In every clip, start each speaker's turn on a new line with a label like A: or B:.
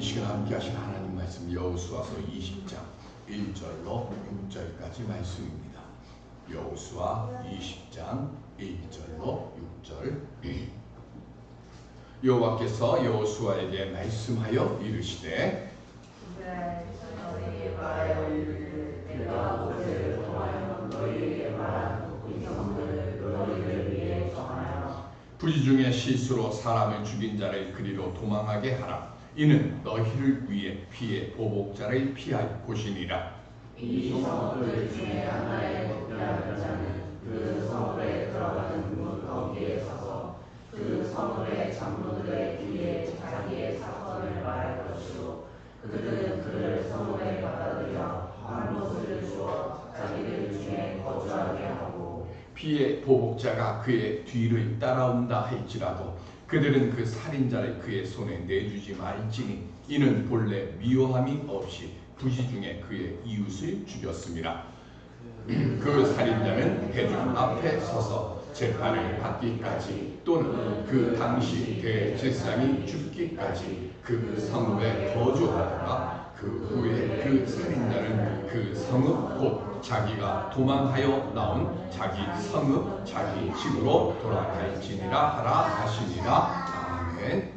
A: 이 시간 함께 하신 하나님 말씀 여호수아서 20장 1절로 6절까지 말씀입니다. 여호수아 20장 1절로 6절. 여호와께서 여호수아에게 말씀하여 이르시되
B: 너희에게 말하여 이르기를 내가 모세를 통하여 너희에게 말한 이 성들을 너희를 위해 정하여
A: 부지 중에 실수로 사람을 죽인 자를 그리로 도망하게 하라. 이는 너희를 위해 피해 보복자를 피할 곳이니라.
B: 이 성들 중에 하나에 복귀하는 자는 그 성읍에 들어가는 문 거기에 서서 그 성읍의 장로들의 귀에 자기의 사건을 말할 것이요 그들은 그를 성읍에 받아들여 한옷을 주어 자기들 중에 거주하게 하고
A: 피해 보복자가 그의 뒤를 따라온다 할지라도 그들은 그 살인자를 그의 손에 내주지 말지니 이는 본래 미워함이 없이 부지 중에 그의 이웃을 죽였습니다. 그 살인자는 대중 앞에 서서 재판을 받기까지 또는 그 당시 대제사장이 죽기까지 그 성읍에 거주하다가 그 후에 그 살인자는 그 성읍 곧 자기가 도망하여 나온 자기 성읍 자기 집으로 돌아갈지니라 하라 하시니라. 아멘.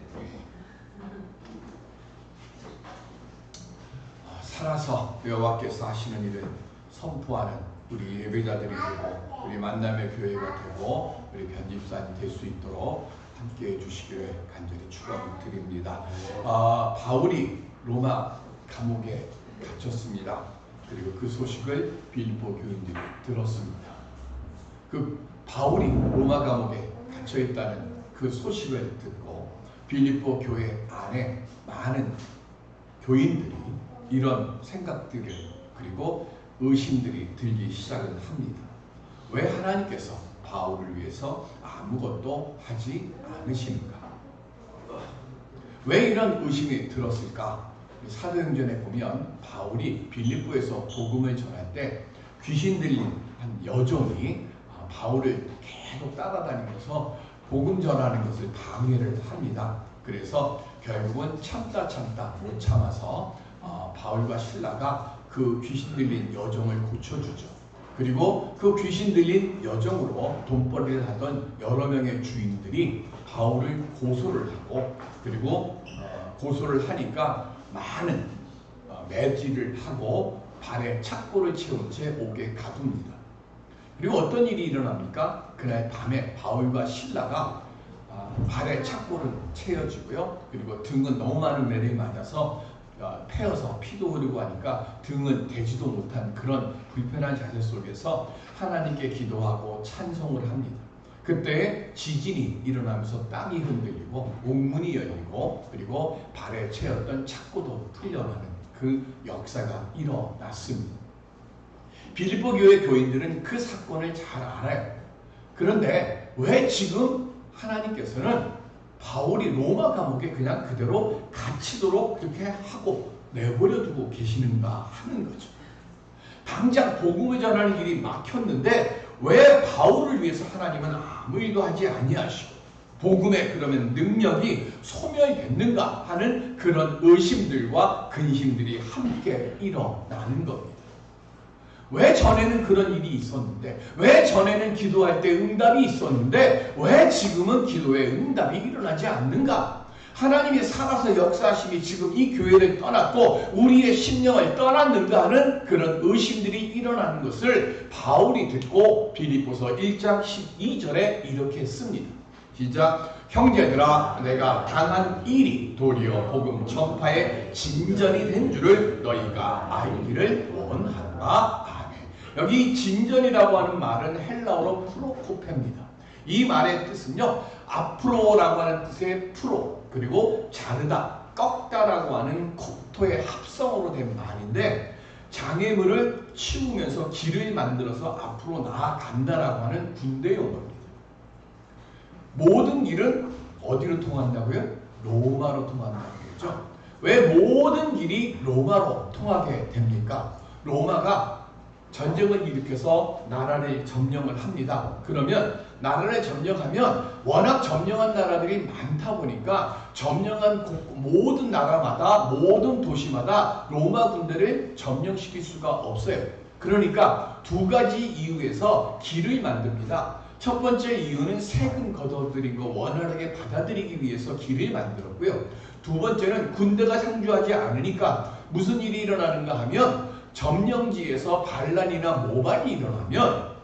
A: 살아서 여호와께서 하시는 일을 선포하는 우리 예배자들이 되고 우리 만남의 교회가 되고 우리 편집사님 될 수 있도록 함께해 주시기를 간절히 축원드립니다. 바울이 로마 감옥에 갇혔습니다. 그리고 그 소식을 빌립보 교인들이 들었습니다. 그 바울이 로마 감옥에 갇혀 있다는 그 소식을 듣고 빌립보 교회 안에 많은 교인들이 이런 생각들을 그리고 의심들이 들기 시작을 합니다. 왜 하나님께서 바울을 위해서 아무것도 하지 않으시는가? 왜 이런 의심이 들었을까? 사도행전에 보면 바울이 빌립보에서 복음을 전할 때 귀신 들린 한 여종이 바울을 계속 따라다니면서 복음 전하는 것을 방해를 합니다. 그래서 결국은 참다 못 참아서 바울과 실라가 그 귀신 들린 여종을 고쳐주죠. 그리고 그 귀신 들린 여종으로 돈벌이를 하던 여러 명의 주인들이 바울을 고소를 하고 그리고 고소를 하니까 많은 매질을 하고 발에 착고를 채운 채 옥에 가둡니다. 그리고 어떤 일이 일어납니까? 그날 밤에 바울과 실라가 발에 착고를 채워지고요. 그리고 등은 너무 많은 매를 맞아서 패여서 피도 흐르고 하니까 등은 대지도 못한 그런 불편한 자세 속에서 하나님께 기도하고 찬송을 합니다. 그때 지진이 일어나면서 땅이 흔들리고 옥문이 열리고 그리고 발에 채였던 착고도 풀려나는 그 역사가 일어났습니다. 빌립보 교회 교인들은 그 사건을 잘 알아요. 그런데 왜 지금 하나님께서는 바울이 로마 감옥에 그냥 그대로 갇히도록 그렇게 하고 내버려 두고 계시는가 하는 거죠. 당장 복음을 전하는 길이 막혔는데 왜 바울을 위해서 하나님은 아무 일도 하지 아니하시고 복음의 그러면 능력이 소멸됐는가 하는 그런 의심들과 근심들이 함께 일어나는 겁니다. 왜 전에는 그런 일이 있었는데 왜 전에는 기도할 때 응답이 있었는데 왜 지금은 기도에 응답이 일어나지 않는가? 하나님이 살아서 역사하심이 지금 이 교회를 떠났고 우리의 심령을 떠났는가 하는 그런 의심들이 일어나는 것을 바울이 듣고 빌립보서 1장 12절에 이렇게 씁니다. 시작. 형제들아 내가 당한 일이 도리어 복음 전파의 진전이 된 줄을 너희가 알기를 원하노라. 여기 진전이라고 하는 말은 헬라어로 프로코페입니다. 이 말의 뜻은요, 앞으로라고 하는 뜻의 프로, 그리고 자르다, 꺾다라고 하는 kop토의 합성어로 된 말인데 장애물을 치우면서 길을 만들어서 앞으로 나아간다라고 하는 군대 용어입니다. 모든 길은 어디로 통한다고요? 로마로 통한다는 거죠. 왜 모든 길이 로마로 통하게 됩니까? 로마가 전쟁을 일으켜서 나라를 점령을 합니다. 그러면 나라를 점령하면 워낙 점령한 나라들이 많다 보니까 점령한 모든 나라마다 모든 도시마다 로마 군대를 점령시킬 수가 없어요. 그러니까 두 가지 이유에서 길을 만듭니다. 첫 번째 이유는 세금 걷어들인 거 원활하게 받아들이기 위해서 길을 만들었고요. 두 번째는 군대가 상주하지 않으니까 무슨 일이 일어나는가 하면 점령지에서 반란이나 모반이 일어나면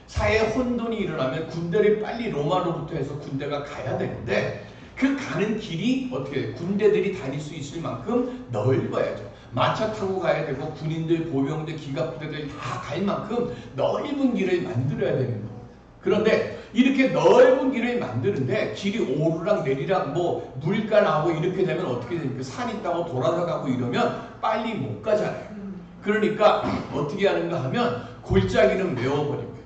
A: 사회에 혼돈이 일어나면 군대를 빨리 로마로부터 해서 군대가 가야 되는데 그 가는 길이 어떻게 군대들이 다닐 수 있을 만큼 넓어야죠. 마차 타고 가야 되고 군인들, 보병들, 기갑부대들 다 갈 만큼 넓은 길을 만들어야 되는 겁니다. 그런데 이렇게 넓은 길을 만드는데 길이 오르락 내리락 뭐 물가 나오고 이렇게 되면 어떻게 됩니까? 산 있다고 돌아가고 이러면 빨리 못 가잖아요. 그러니까 어떻게 하는가 하면 골짜기는 메워버리고요.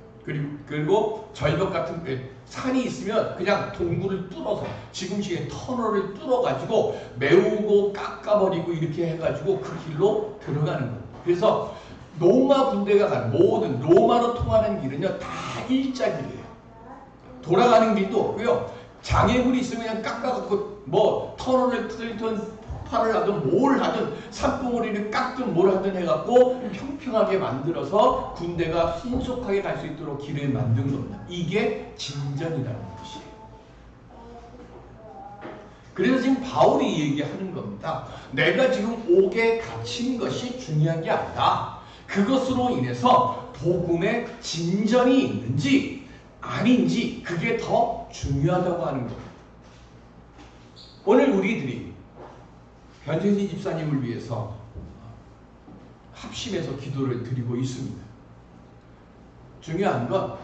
A: 그리고 절벽 같은 산이 있으면 그냥 동굴을 뚫어서 지금식의 터널을 뚫어가지고 메우고 깎아버리고 이렇게 해가지고 그 길로 들어가는 거예요. 그래서 로마 군대가 가는 모든 로마로 통하는 길은요 다 일자길이에요. 돌아가는 길도 없고요. 장애물이 있으면 그냥 깎아갖고 뭐 터널을 뚫든 팔을 하든 뭘 하든 산봉우리를 깎든 뭘 하든 해갖고 평평하게 만들어서 군대가 신속하게 갈 수 있도록 길을 만든 겁니다. 이게 진전이라는 것이에요. 그래서 지금 바울이 얘기하는 겁니다. 내가 지금 옥에 갇힌 것이 중요한 게 아니다. 그것으로 인해서 복음의 진전이 있는지 아닌지 그게 더 중요하다고 하는 겁니다. 오늘 우리들이 변태진 집사님을 위해서 합심해서 기도를 드리고 있습니다. 중요한 건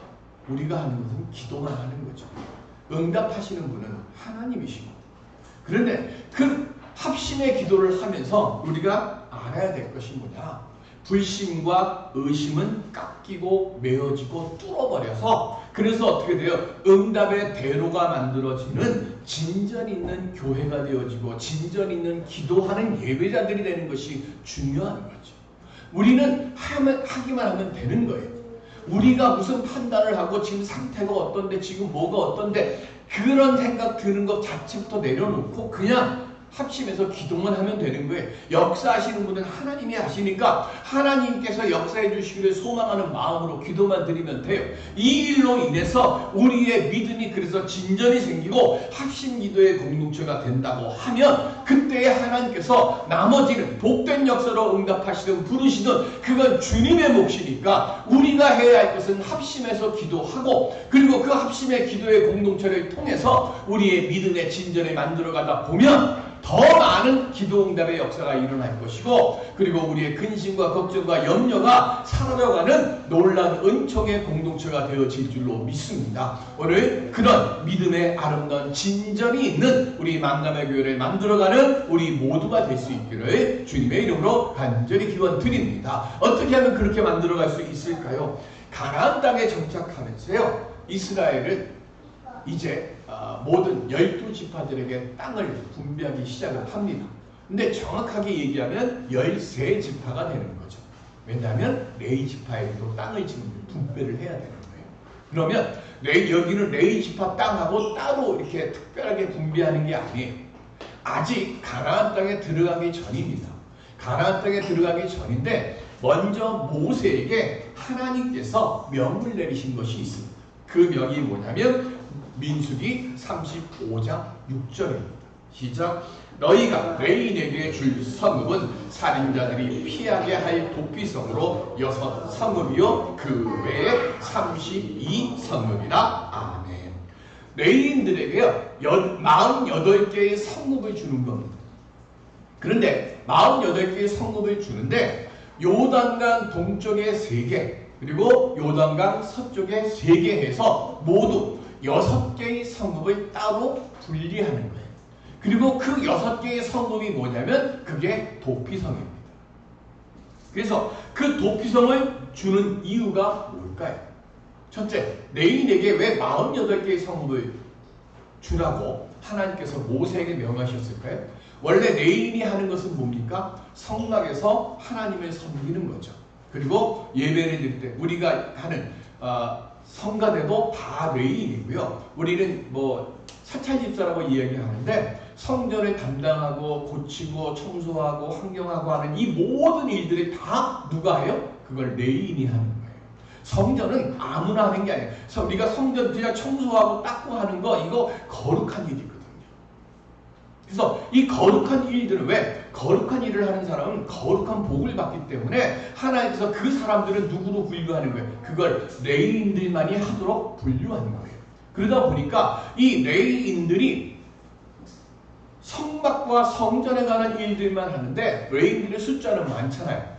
A: 우리가 하는 것은 기도만 하는 거죠. 응답하시는 분은 하나님이시고 그런데 그 합심의 기도를 하면서 우리가 알아야 될 것이 뭐냐? 불신과 의심은 깎이고 메어지고 뚫어버려서 그래서 어떻게 돼요? 응답의 대로가 만들어지는 진전 있는 교회가 되어지고 진전 있는 기도하는 예배자들이 되는 것이 중요한 거죠. 우리는 하기만 하면 되는 거예요. 우리가 무슨 판단을 하고 지금 상태가 어떤데 지금 뭐가 어떤데 그런 생각 드는 것 자체부터 내려놓고 그냥 합심해서 기도만 하면 되는 거예요. 역사하시는 분은 하나님이 하시니까 하나님께서 역사해 주시기를 소망하는 마음으로 기도만 드리면 돼요. 이 일로 인해서 우리의 믿음이 그래서 진전이 생기고 합심 기도의 공동체가 된다고 하면 그때에 하나님께서 나머지는 복된 역사로 응답하시든 부르시든 그건 주님의 몫이니까 우리가 해야 할 것은 합심해서 기도하고 그리고 그 합심의 기도의 공동체를 통해서 우리의 믿음의 진전을 만들어가다 보면 더 많은 기도응답의 역사가 일어날 것이고 그리고 우리의 근심과 걱정과 염려가 사라져가는 놀라운 은총의 공동체가 되어질 줄로 믿습니다. 오늘 그런 믿음의 아름다운 진전이 있는 우리 만남의 교회를 만들어가는 우리 모두가 될 수 있기를 주님의 이름으로 간절히 기원 드립니다. 어떻게 하면 그렇게 만들어갈 수 있을까요? 가나안 땅에 정착하면서요 이스라엘은 이제 모든 12지파들에게 땅을 분배하기 시작을 합니다. 근데 정확하게 얘기하면 13지파가 되는 거죠. 왜냐하면 레위지파에도 땅을 지금 분배를 해야 되는 거예요. 그러면 여기는 레위지파 땅하고 따로 이렇게 특별하게 분배하는 게 아니에요. 아직 가나안 땅에 들어가기 전입니다. 가나안 땅에 들어가기 전인데 먼저 모세에게 하나님께서 명을 내리신 것이 있습니다. 그 명이 뭐냐면 민수기 35장 6절입니다. 시작. 너희가 레인에게 줄 성읍은 살인자들이 피하게 할 도피성으로 6성읍이요 그 외에 32성읍이라. 아멘. 레인들에게 48개의 성읍을 주는 겁니다. 그런데 48개의 성읍을 주는데 요단강 동쪽에 3개 그리고 요단강 서쪽에 3개 해서 모두 6개의 성읍을 따로 분리하는 거예요. 그리고 그 6개의 성읍이 뭐냐면 그게 도피성입니다. 그래서 그 도피성을 주는 이유가 뭘까요? 첫째, 레인에게 왜 48개의 성읍을 주라고 하나님께서 모세에게 명하셨을까요? 원래 레인이 하는 것은 뭡니까? 성막에서 하나님을 섬기는 거죠. 그리고 예배를 드릴 때 우리가 하는 성가대도 다 레위인이고요. 우리는 뭐 사찰집사라고 이야기하는데 성전을 담당하고 고치고 청소하고 환경하고 하는 이 모든 일들이 다 누가 해요? 그걸 레위인이 하는 거예요. 성전은 아무나 하는 게 아니에요. 우리가 성전 그냥 청소하고 닦고 하는 거 이거 거룩한 일이거든요. 그래서 이 거룩한 일들은 왜? 거룩한 일을 하는 사람은 거룩한 복을 받기 때문에 하나님께서 그 사람들은 누구로 분류하는 거예요? 그걸 레위인들만이 하도록 분류하는 거예요. 그러다 보니까 이 레위인들이 성막과 성전에 관한 일들만 하는데 레위인들의 숫자는 많잖아요.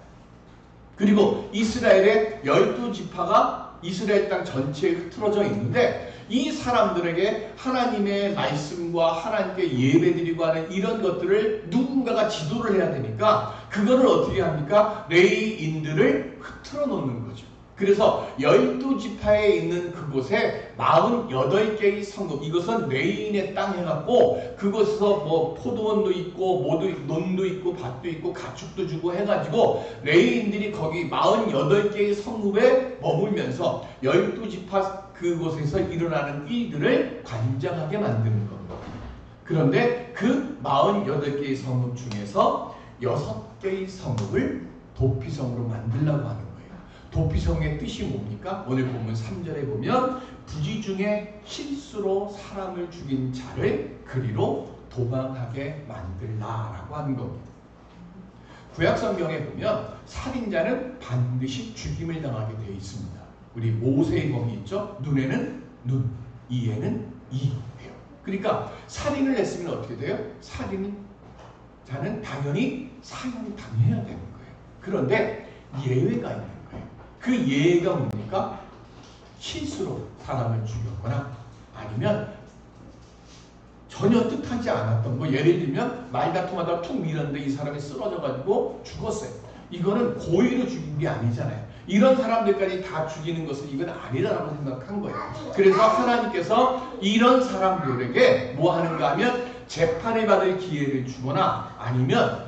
A: 그리고 이스라엘의 12지파가 이스라엘 땅 전체에 흩어져 있는데 이 사람들에게 하나님의 말씀과 하나님께 예배드리고 하는 이런 것들을 누군가가 지도를 해야 되니까 그거를 어떻게 합니까? 레위인들을 흐트러 놓는 거죠. 그래서 12지파에 있는 그곳에 48개의 성읍, 이것은 레위인의 땅 해갖고 그곳에서 뭐 포도원도 있고 논도 있고 밭도 있고 가축도 주고 해가지고 레위인들이 거기 48개의 성읍에 머물면서 12지파 그곳에서 일어나는 일들을 관장하게 만드는 겁니다. 그런데 그 48개의 성읍 중에서 6개의 성읍을 도피성으로 만들려고 하는 거예요. 도피성의 뜻이 뭡니까? 오늘 본문 3절에 보면 부지 중에 실수로 사람을 죽인 자를 그리로 도망하게 만들라라고 하는 겁니다. 구약성경에 보면 살인자는 반드시 죽임을 당하게 되어 있습니다. 우리 모세의 법이 있죠? 눈에는 눈, 이에는 이예요. 그러니까 살인을 했으면 어떻게 돼요? 살인자는 당연히 사형당해야 되는 거예요. 그런데 예외가 있는 거예요. 그 예외가 뭡니까? 실수로 사람을 죽였거나 아니면 전혀 뜻하지 않았던 뭐 예를 들면 말다툼하다가 툭 밀었는데 이 사람이 쓰러져가지고 죽었어요. 이거는 고의로 죽인 게 아니잖아요. 이런 사람들까지 다 죽이는 것은 이건 아니라고 생각한 거예요. 그래서 하나님께서 이런 사람들에게 뭐 하는가 하면 재판을 받을 기회를 주거나 아니면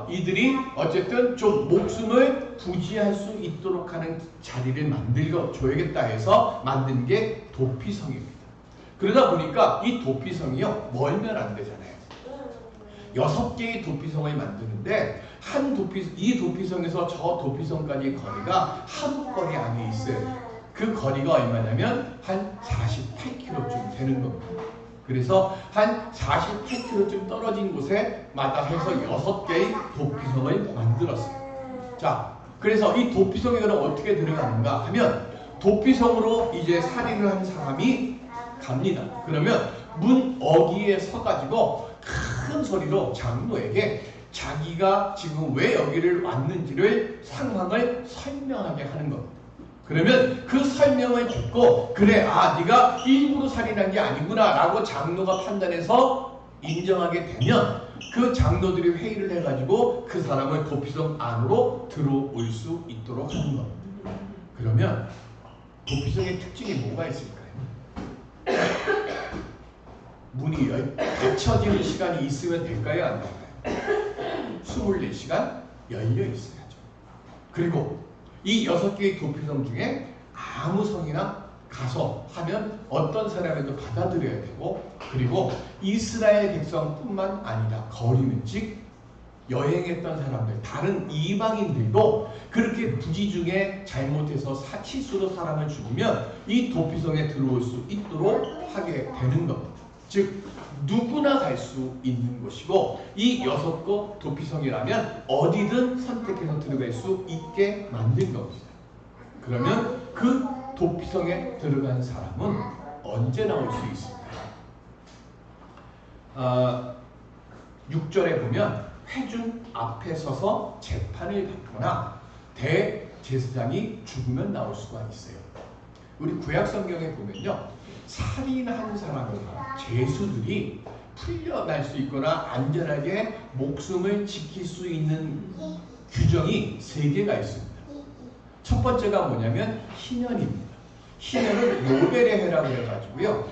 A: 이들이 어쨌든 좀 목숨을 부지할 수 있도록 하는 자리를 만들어 줘야겠다 해서 만든 게 도피성입니다. 그러다 보니까 이 도피성이요 멀면 안 되잖아요. 6개의 도피성을 만드는데 이 도피성에서 저 도피성까지 거리가 하루 거리 안에 있어요. 그 거리가 얼마냐면 한 48km쯤 되는 겁니다. 그래서 한 48km쯤 떨어진 곳에 마다 해서 6개의 도피성을 만들었어요. 자, 그래서 이 도피성에 그럼 어떻게 들어가는가 하면 도피성으로 이제 살인을 한 사람이 갑니다. 그러면 문 어귀에 서가지고 큰 소리로 장로에게 자기가 지금 왜 여기를 왔는지를 상황을 설명하게 하는 겁니다. 그러면 그 설명을 듣고 그래 네가 일부러 살인한 게 아니구나 라고 장로가 판단해서 인정하게 되면 그 장로들이 회의를 해가지고 그 사람을 도피성 안으로 들어올 수 있도록 하는 겁니다. 그러면 도피성의 특징이 뭐가 있을까요? 문이 닫혀지는 시간이 있으면 될까요? 안 될까요? 24시간 열려 있어야죠. 그리고 이 6개의 도피성 중에 아무 성이나 가서 하면 어떤 사람에도 받아들여야 되고 그리고 이스라엘 백성뿐만 아니라 거리는 즉 여행했던 사람들 다른 이방인들도 그렇게 부지 중에 잘못해서 실수로 사람을 죽이면 이 도피성에 들어올 수 있도록 하게 되는 겁니다. 즉 누구나 갈 수 있는 곳이고 이 6곳 도피성이라면 어디든 선택해서 들어갈 수 있게 만든 겁니다. 그러면 그 도피성에 들어간 사람은 언제 나올 수 있을까요? 6절에 보면 회중 앞에 서서 재판을 받거나 대제사장이 죽으면 나올 수가 있어요. 우리 구약성경에 보면요. 살인한 사람이나 죄수들이 풀려날 수 있거나 안전하게 목숨을 지킬 수 있는 규정이 3개가 있습니다. 첫 번째가 뭐냐면 희년입니다. 희년은 요벨의 해라고 해가지고요.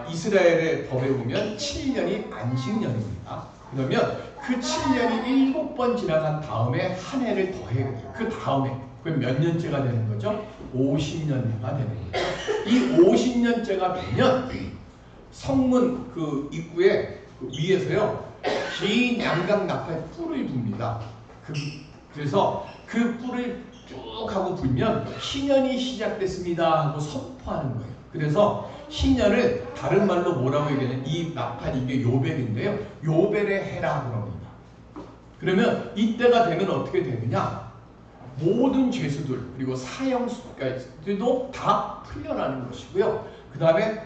A: 이스라엘의 법에 보면 7년이 안식년입니다. 그러면 그 7년이 7번 지나간 다음에 한 해를 더해야 돼요. 그 다음에 그럼 몇 년째가 되는 거죠? 50년째가 되는 거죠. 이 50년째가 되면 성문 그 입구에 그 위에서요 긴 양각 나팔 뿔을 붑니다. 그래서 그 뿔을 쭉 하고 불면 신년이 시작됐습니다 하고 선포하는 거예요. 그래서 신년을 다른 말로 뭐라고 얘기하냐면 이 나팔 이게 요벨인데요. 요벨의 해라 그럽니다. 그러면 이때가 되면 어떻게 되느냐? 모든 죄수들 그리고 사형수까지도 다 풀려나는 것이고요. 그 다음에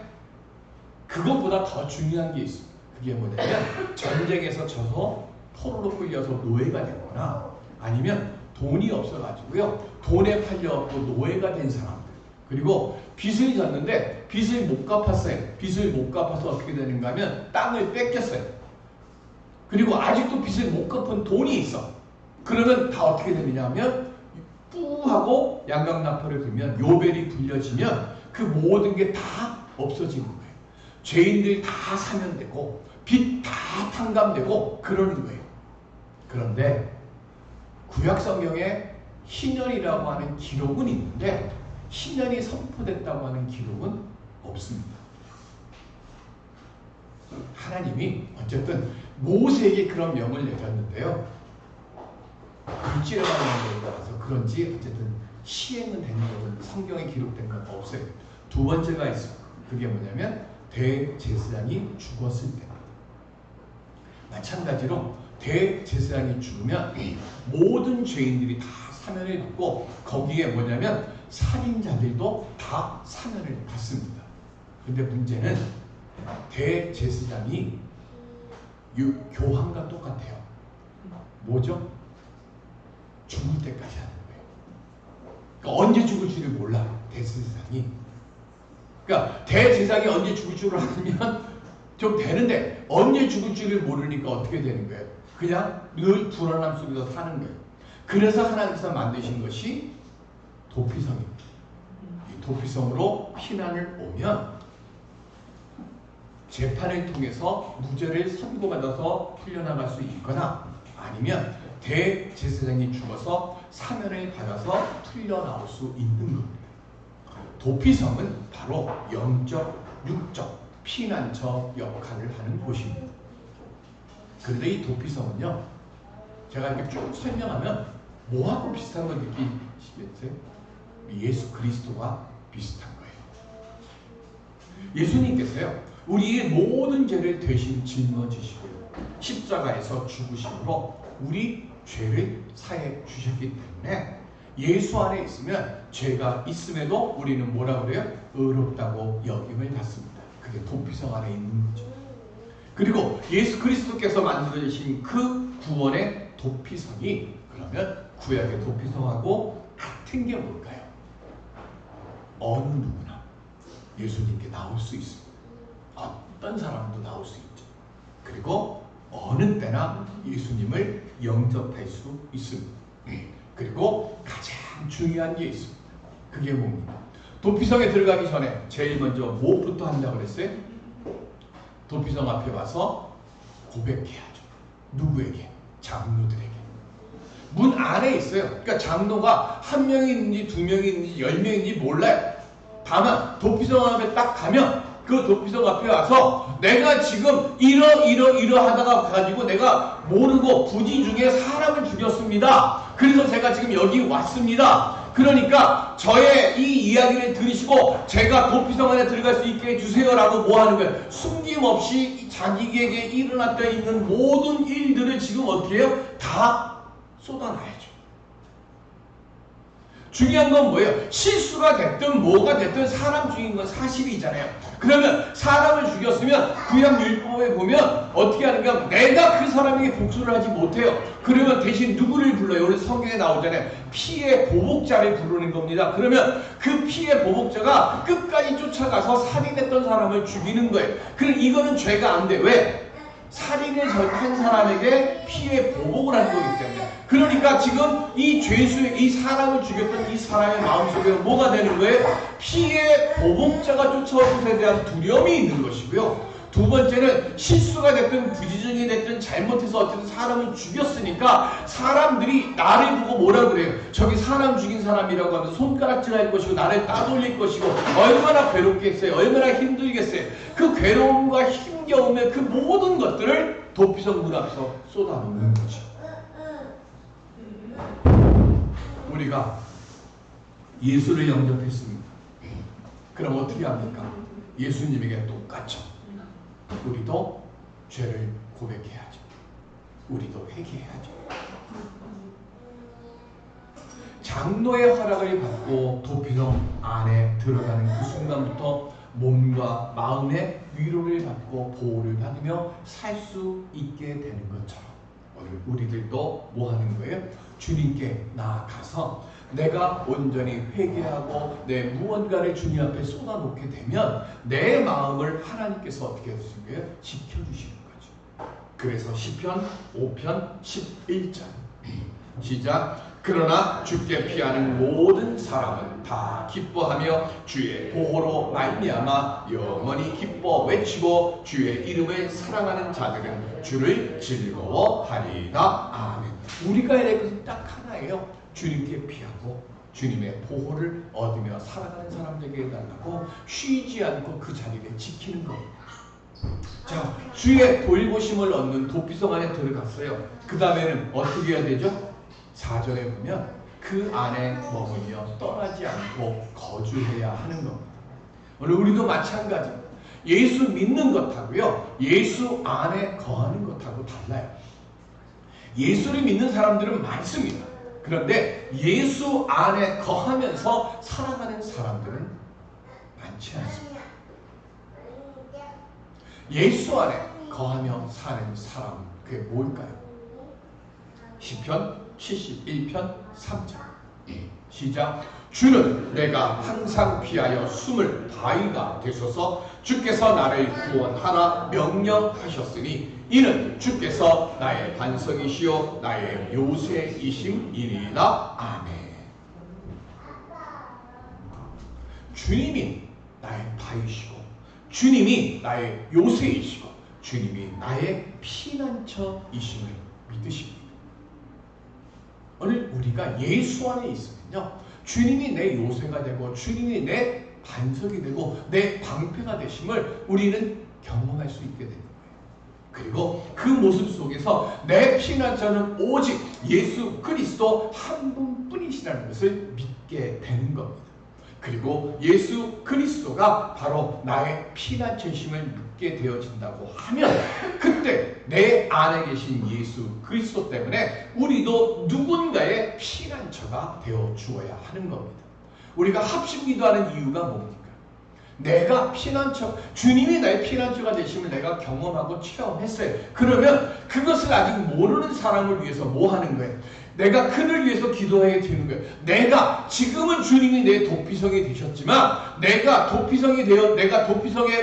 A: 그것보다 더 중요한 게 있습니다. 그게 뭐냐면 전쟁에서 져서 포로로 끌려서 노예가 되거나 아니면 돈이 없어가지고요. 돈에 팔려갖고 노예가 된 사람들. 그리고 빚을 졌는데 빚을 못 갚았어요. 빚을 못 갚아서 어떻게 되는가 하면 땅을 뺏겼어요. 그리고 아직도 빚을 못 갚은 돈이 있어. 그러면 다 어떻게 되느냐 하면 뿌하고 양각나팔을 불면 요벨이 불려지면 그 모든 게 다 없어지는 거예요. 죄인들이 다 사면되고 빚 다 탕감되고 그러는 거예요. 그런데 구약성경에 신년이라고 하는 기록은 있는데 신년이 선포됐다고 하는 기록은 없습니다. 하나님이 어쨌든 모세에게 그런 명을 내렸는데요. 글씨라는 것에 따라서 그런지 어쨌든 시행은 되는 것은 성경에 기록된 건 없어요. 두 번째가 있어요. 그게 뭐냐면 대제사장이 죽었을 때입니다. 마찬가지로 대제사장이 죽으면 모든 죄인들이 다 사면을 받고 거기에 뭐냐면 살인자들도 다 사면을 받습니다. 근데 문제는 대제사장이 교황과 똑같아요. 뭐죠? 죽을 때까지 하는 거예요. 그러니까 언제 죽을지를 몰라요. 대제사장이. 그러니까 대제사장이 언제 죽을 줄을 알면 좀 되는데 언제 죽을 줄을 모르니까 어떻게 되는 거예요? 그냥 늘 불안함 속에서 사는 거예요. 그래서 하나님께서 만드신 것이 도피성입니다. 이 도피성으로 피난을 오면 재판을 통해서 무죄를 선고받아서 풀려나갈 수 있거나 아니면 대제사장이 죽어서 사면을 받아서 풀려나올 수 있는 겁니다. 도피성은 바로 영적, 육적, 피난처 역할을 하는 곳입니다. 그런데 이 도피성은요, 제가 이렇게 쭉 설명하면 뭐하고 비슷한 걸 느끼시겠어요? 예수 그리스도와 비슷한 거예요. 예수님께서요, 우리의 모든 죄를 대신 짊어지시고요, 십자가에서 죽으심으로 우리 죄를 사해 주셨기 때문에 예수 안에 있으면 죄가 있음에도 우리는 뭐라 그래요? 의롭다고 여김을 받습니다. 그게 도피성 안에 있는 거죠. 그리고 예수 그리스도께서 만들어주신 그 구원의 도피성이 그러면 구약의 도피성하고 같은 게 뭘까요? 어느 누구나 예수님께 나올 수 있습니다. 어떤 사람도 나올 수 있죠. 그리고 어느 때나 예수님을 영접할 수 있습니다. 그리고 가장 중요한 게 있습니다. 그게 뭡니까? 도피성에 들어가기 전에 제일 먼저 무엇부터 한다고 그랬어요? 도피성 앞에 와서 고백해야죠. 누구에게? 장로들에게. 문 안에 있어요. 그러니까 장로가 한 명이 있는지 두 명이 있는지 10명인지 몰라요. 다만 도피성 앞에 딱 가면 그 도피성 앞에 와서 내가 지금 이러하다가 가지고 내가 모르고 부지 중에 사람을 죽였습니다. 그래서 제가 지금 여기 왔습니다. 그러니까 저의 이 이야기를 들으시고 제가 도피성 안에 들어갈 수 있게 해주세요라고 뭐 하는 거예요? 숨김없이 자기에게 일어났다 있는 모든 일들을 지금 어떻게 해요? 다 쏟아놔야죠. 중요한 건 뭐예요? 실수가 됐든 뭐가 됐든 사람 죽인 건 사실이잖아요. 그러면 사람을 죽였으면 구약 율법에 보면 어떻게 하는가? 내가 그 사람에게 복수를 하지 못해요. 그러면 대신 누구를 불러요? 우리 성경에 나오잖아요. 피해 보복자를 부르는 겁니다. 그러면 그 피해 보복자가 끝까지 쫓아가서 살인했던 사람을 죽이는 거예요. 그럼 이거는 죄가 안 돼. 왜? 살인을 한 사람에게 피해 보복을 한 거기 때문에. 그러니까 지금 이 죄수의 이 사람을 죽였던 이 사람의 마음속에 뭐가 되는 거예요? 피해 보복자가 쫓아올 것에 대한 두려움이 있는 것이고요. 두 번째는 실수가 됐든 부지런이 됐든 잘못해서 어쨌든 사람을 죽였으니까 사람들이 나를 보고 뭐라 그래요? 저기 사람 죽인 사람이라고 하면서 손가락질할 것이고 나를 따돌릴 것이고 얼마나 괴롭겠어요? 얼마나 힘들겠어요? 그 괴로움과 힘겨움의 그 모든 것들을 도피성 문 앞에서 쏟아놓는 거죠. 우리가 예수를 영접했습니다. 그럼 어떻게 합니까? 예수님에게 똑같죠. 우리도 죄를 고백해야죠. 우리도 회개해야죠. 장로의 허락을 받고 도피성 안에 들어가는 그 순간부터 몸과 마음의 위로를 받고 보호를 받으며 살 수 있게 되는 것처럼 오늘 우리들도 뭐 하는 거예요? 주님께 나아가서 내가 온전히 회개하고 내 무언가를 주님 앞에 쏟아놓게 되면 내 마음을 하나님께서 어떻게 해주신 거예요? 지켜주시는 거죠. 그래서 시편 5편 11절 시작. 그러나 주께 피하는 모든 사람은 다 기뻐하며 주의 보호로 말미암아 영원히 기뻐 외치고 주의 이름을 사랑하는 자들은 주를 즐거워하리이다. 아멘. 우리가 해야 될 것은 딱 하나예요. 주님께 피하고 주님의 보호를 얻으며 살아가는 사람들에게 해달라고 쉬지 않고 그 자리를 지키는 겁니다. 자, 주의 돌보심을 얻는 도피성 안에 들어갔어요. 그 다음에는 어떻게 해야 되죠? 4절에 보면 그 안에 머물며 떠나지 않고 거주해야 하는 겁니다. 오늘 우리도 마찬가지입니다. 예수 믿는 것하고요, 예수 안에 거하는 것하고 달라요. 예수를 믿는 사람들은 많습니다. 그런데 예수 안에 거하면서 살아가는 사람들은 많지 않습니다. 예수 안에 거하며 사는 사람, 그게 뭘까요? 시편 71편 3절 시작. 주는 내가 항상 피하여 숨을 다이가 되소서. 주께서 나를 구원하라 명령하셨으니 이는 주께서 나의 반석이시요 나의 요새이심이니이다. 아멘. 주님이 나의 바위시고 주님이 나의 요새이시고 주님이 나의 피난처이심을 믿으십니다. 오늘 우리가 예수 안에 있으면요, 주님이 내 요새가 되고 주님이 내 반석이 되고 내 방패가 되심을 우리는 경험할 수 있게 되는 거예요. 그리고 그 모습 속에서 내 피난처는 오직 예수 그리스도 한 분뿐이시라는 것을 믿게 되는 겁니다. 그리고 예수 그리스도가 바로 나의 피난처심을 믿게 되어진다고 하면 그때 내 안에 계신 예수 그리스도 때문에 우리도 누군가의 피난처가 되어 주어야 하는 겁니다. 우리가 합심기도하는 이유가 뭡니까? 내가 피난처, 주님이 나의 피난처가 되심을 내가 경험하고 체험했어요. 그러면 그것을 아직 모르는 사람을 위해서 뭐 하는 거예요? 내가 그를 위해서 기도해야 되는 거예요. 내가 지금은 주님이 내 도피성이 되셨지만 내가 도피성의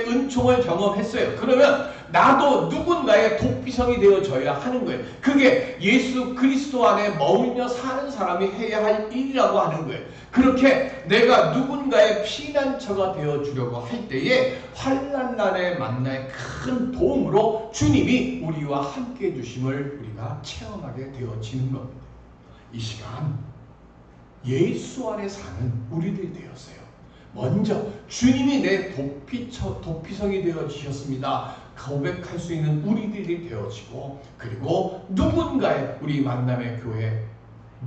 A: 은총을 경험했어요. 그러면 나도 누군가의 도피성이 되어져야 하는 거예요. 그게 예수 그리스도 안에 머물며 사는 사람이 해야 할 일이라고 하는 거예요. 그렇게 내가 누군가의 피난처가 되어주려고 할 때에 환난날에 만날 큰 도움으로 주님이 우리와 함께 해주심을 우리가 체험하게 되어지는 겁니다. 이 시간 예수 안에 사는 우리들이 되었어요. 먼저 주님이 내 도피성이 되어지셨습니다. 고백할 수 있는 우리들이 되어지고, 그리고 누군가의 우리 만남의 교회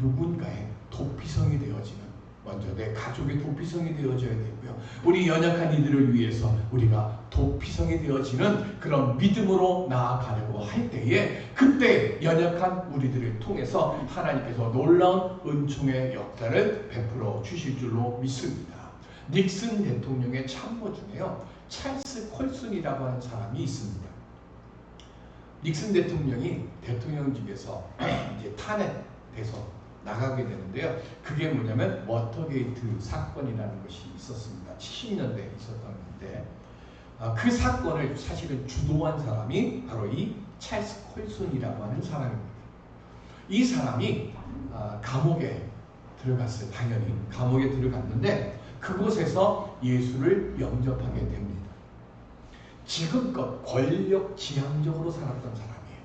A: 누군가의 도피성이 되어지는, 먼저 내 가족의 도피성이 되어져야 되고요. 우리 연약한 이들을 위해서 우리가 도피성이 되어지는 그런 믿음으로 나아가려고 할 때에 그때 연약한 우리들을 통해서 하나님께서 놀라운 은총의 역사를 베풀어 주실 줄로 믿습니다. 닉슨 대통령의 참모 중에요, 찰스 콜슨이라고 하는 사람이 있습니다. 닉슨 대통령이 대통령직에서 이제 탄핵돼서 나가게 되는데요. 그게 뭐냐면 워터게이트 사건이라는 것이 있었습니다. 70년대에 있었던 건데 그 사건을 사실은 주도한 사람이 바로 이 찰스 콜슨이라고 하는 사람입니다. 이 사람이 감옥에 들어갔어요. 당연히 감옥에 들어갔는데 그곳에서 예수를 영접하게 됩니다. 지금껏 권력 지향적으로 살았던 사람이에요.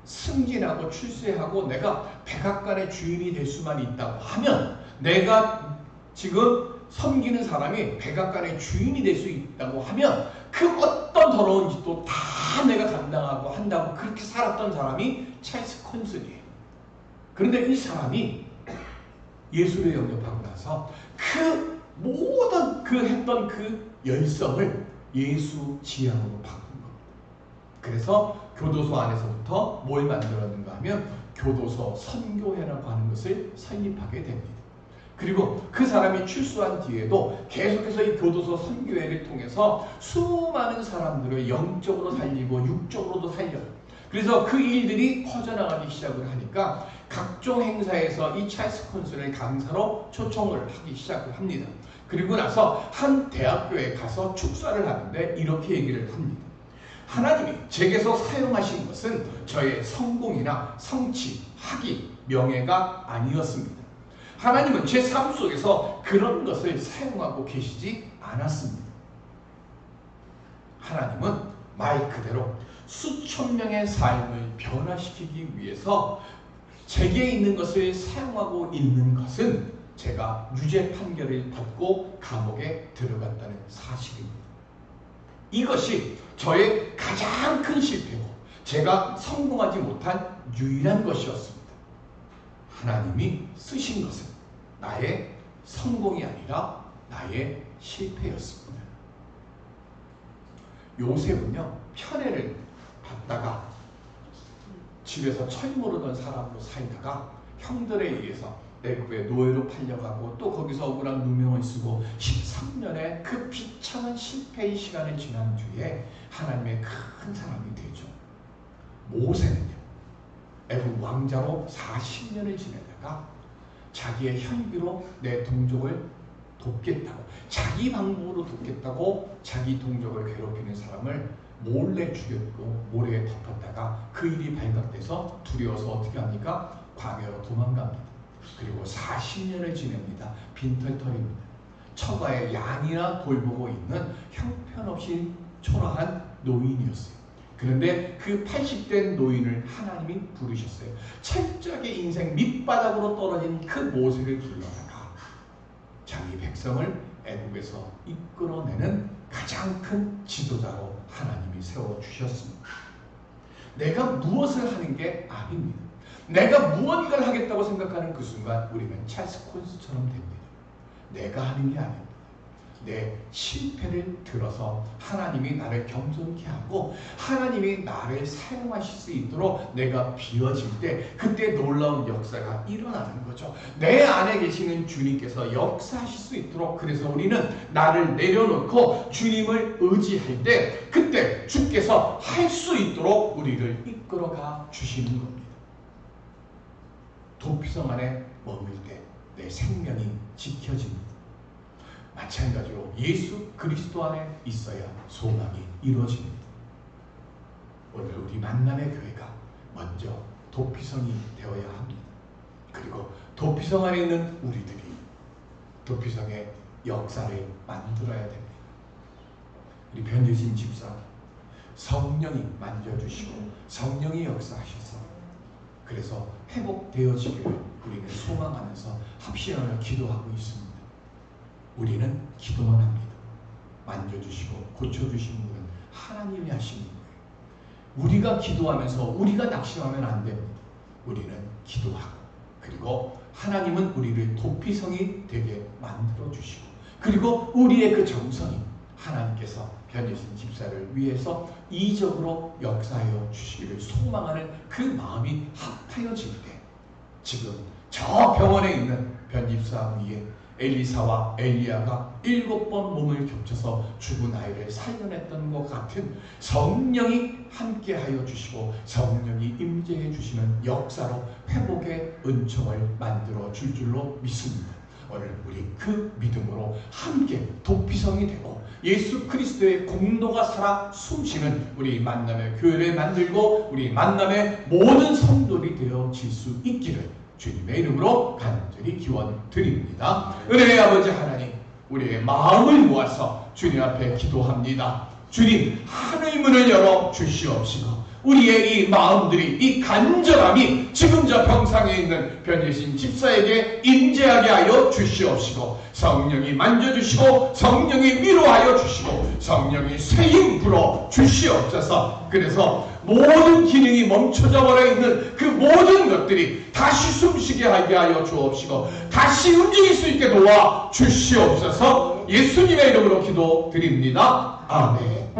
A: 승진하고 출세하고 내가 백악관의 주인이 될 수만 있다고 하면, 내가 지금 섬기는 사람이 백악관의 주인이 될 수 있다고 하면 그 어떤 더러운 짓도 다 내가 감당하고 한다고 그렇게 살았던 사람이 찰스 콘슨이에요. 그런데 이 사람이 예수를 영접하고 나서 그 모든 그 했던 그 열성을 예수 지향으로 바꾼 겁니다. 그래서 교도소 안에서부터 뭘 만들었는가 하면 교도소 선교회라고 하는 것을 설립하게 됩니다. 그리고 그 사람이 출소한 뒤에도 계속해서 이 교도소 선교회를 통해서 수많은 사람들을 영적으로 살리고 육적으로도 살려요. 그래서 그 일들이 퍼져나가기 시작을 하니까 각종 행사에서 이 찰스 콘슨을 강사로 초청을 하기 시작을 합니다. 그리고 나서 한 대학교에 가서 축사를 하는데 이렇게 얘기를 합니다. 하나님이 제게서 사용하신 것은 저의 성공이나 성취, 학위, 명예가 아니었습니다. 하나님은 제 삶 속에서 그런 것을 사용하고 계시지 않았습니다. 하나님은 말 그대로 수천 명의 삶을 변화시키기 위해서 제게 있는 것을 사용하고 있는 것은 제가 유죄 판결을 받고 감옥에 들어갔다는 사실입니다. 이것이 저의 가장 큰 실패고 제가 성공하지 못한 유일한 것이었습니다. 하나님이 쓰신 것은 나의 성공이 아니라 나의 실패였습니다. 요셉은요, 편애를 받다가 집에서 철모르던 사람으로 살다가 형들에 의해서 애굽의 노예로 팔려가고 또 거기서 억울한 누명을 쓰고 13년의 그 비참한 실패의 시간을 지난 뒤에 하나님의 큰 사람이 되죠. 모세는요, 애굽 왕자로 40년을 지내다가 자기의 혈기로 내 동족을 돕겠다고, 자기 방법으로 돕겠다고 자기 동족을 괴롭히는 사람을 몰래 죽였고 모래에 덮었다가 그 일이 발각돼서 두려워서 어떻게 합니까? 광야로 도망갑니다. 그리고 40년을 지냅니다. 빈털터리입니다. 처가에 양이나 돌보고 있는 형편없이 초라한 노인이었어요. 그런데 그 80된 노인을 하나님이 부르셨어요. 철저하게 인생 밑바닥으로 떨어진 그 모세를 불러다가 자기 백성을 애굽에서 이끌어내는 가장 큰 지도자로 하나님이 세워주셨습니다. 내가 무엇을 하는 게 아닙니다. 내가 무언가를 하겠다고 생각하는 그 순간 우리는 찰스 콘슨처럼 됩니다. 내가 하는 게 아닙니다. 내 실패를 들어서 하나님이 나를 겸손케 하고 하나님이 나를 사용하실 수 있도록 내가 비워질 때 그때 놀라운 역사가 일어나는 거죠. 내 안에 계시는 주님께서 역사하실 수 있도록, 그래서 우리는 나를 내려놓고 주님을 의지할 때 그때 주께서 할 수 있도록 우리를 이끌어가 주시는 겁니다. 도피성 안에 머물 때 내 생명이 지켜집니다. 마찬가지로 예수 그리스도 안에 있어야 소망이 이루어집니다. 오늘 우리 만남의 교회가 먼저 도피성이 되어야 합니다. 그리고 도피성 안에 있는 우리들이 도피성의 역사를 만들어야 됩니다. 우리 변재진 집사, 성령이 만져주시고 성령이 역사하셔서 그래서 회복되어지기를 우리는 소망하면서 합심하며 기도하고 있습니다. 우리는 기도만 합니다. 만져주시고 고쳐주시는 분은 하나님이 하시는 거예요. 우리가 기도하면서 우리가 낙심하면 안 됩니다. 우리는 기도하고 그리고 하나님은 우리를 도피성이 되게 만들어주시고 그리고 우리의 그 정성이 하나님께서 변재신 집사를 위해서 이적으로 역사하여 주시기를 소망하는 그 마음이 합하여질 때 지금 저 병원에 있는 변집사 위에 엘리사와 엘리야가 7번 몸을 겹쳐서 죽은 아이를 살려냈던 것 같은 성령이 함께하여 주시고 성령이 임재해 주시는 역사로 회복의 은총을 만들어 줄 줄로 믿습니다. 오늘 우리 그 믿음으로 함께 도피성이 되고 예수 그리스도의 공로가 살아 숨쉬는 우리 만남의 교회를 만들고 우리 만남의 모든 성도들이 되어질 수 있기를 주님의 이름으로 간절히 기원드립니다. 은혜의 아버지 하나님, 우리의 마음을 모아서 주님 앞에 기도합니다. 주님 하늘 문을 열어 주시옵시고 우리의 이 마음들이 이 간절함이 지금 저 병상에 있는 변예신 집사에게 임재하게 하여 주시옵시고 성령이 만져주시고 성령이 위로하여 주시고 성령이 새힘 불어 주시옵소서. 그래서 모든 기능이 멈춰져 버려 있는 그 모든 것들이 다시 숨쉬게 하게 하여 주옵시고 다시 움직일 수 있게 도와 주시옵소서. 예수님의 이름으로 기도드립니다. 아멘.